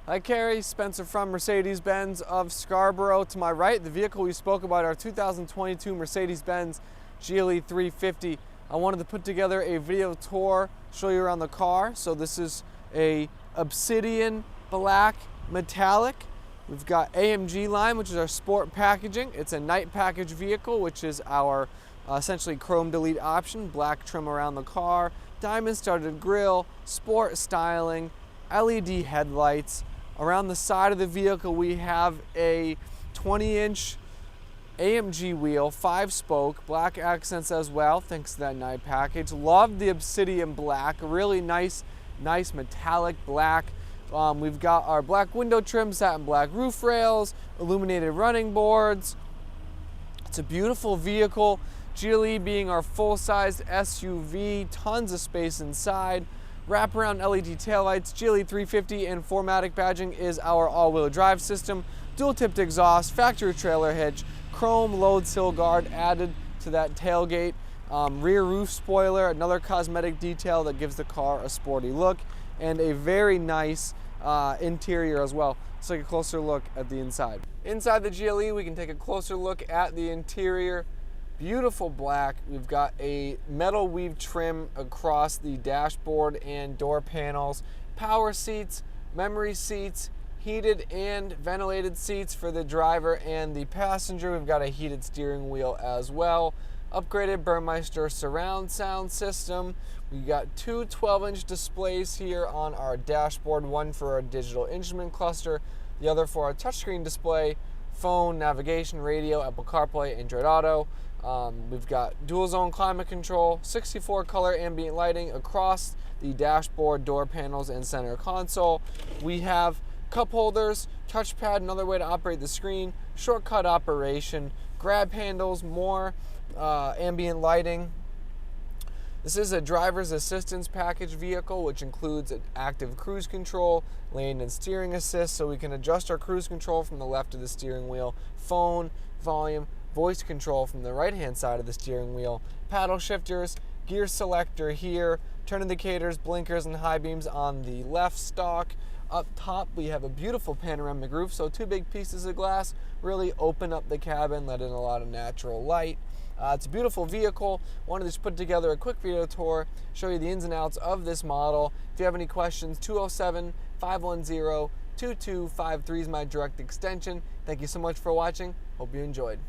Hi Carrie, Spencer from Mercedes-Benz of Scarborough. To my right, the vehicle we spoke about, our 2022 Mercedes-Benz GLE 350. I wanted to put together a video tour, show you around the car. So this is a Obsidian black metallic. We've got AMG line, which is our sport packaging. It's a night package vehicle, which is our essentially chrome delete option, black trim around the car, diamond studded grille, sport styling, LED headlights. Around the side of the vehicle, we have a 20-inch AMG wheel, 5-spoke, black accents as well, thanks to that night package. Love the Obsidian black, really nice metallic black. We've got our black window trim, satin black roof rails, illuminated running boards. It's a beautiful vehicle. GLE being our full-sized SUV, tons of space inside. Wraparound LED taillights, GLE 350 and 4MATIC badging is our all-wheel drive system. Dual-tipped exhaust, factory trailer hitch, chrome load sill guard added to that tailgate. Rear roof spoiler, another cosmetic detail that gives the car a sporty look, and a very nice interior as well. Let's take a closer look at the inside. Inside the GLE, we can take a closer look at the interior. Beautiful black. We've got a metal weave trim across the dashboard and door panels. Power seats, memory seats, heated and ventilated seats for the driver and the passenger. We've got a heated steering wheel as well. Upgraded Burmeister surround sound system. We got two 12-inch displays here on our dashboard, one for our digital instrument cluster, the other for our touchscreen display, phone, navigation, radio, Apple CarPlay, Android Auto. We've got dual zone climate control, 64 color ambient lighting across the dashboard, door panels, and center console. We have cup holders, touchpad, another way to operate the screen, shortcut operation, grab handles, more ambient lighting. This is a driver's assistance package vehicle, which includes an active cruise control, lane and steering assist, so we can adjust our cruise control from the left of the steering wheel, phone, volume, voice control from the right-hand side of the steering wheel, paddle shifters, gear selector here, turn indicators, blinkers, and high beams on the left stalk. Up top, we have a beautiful panoramic roof, so two big pieces of glass really open up the cabin, let in a lot of natural light. It's a beautiful vehicle. Wanted to just put together a quick video tour, show you the ins and outs of this model. If you have any questions, 207-510-2253 is my direct extension. Thank you so much for watching. Hope you enjoyed.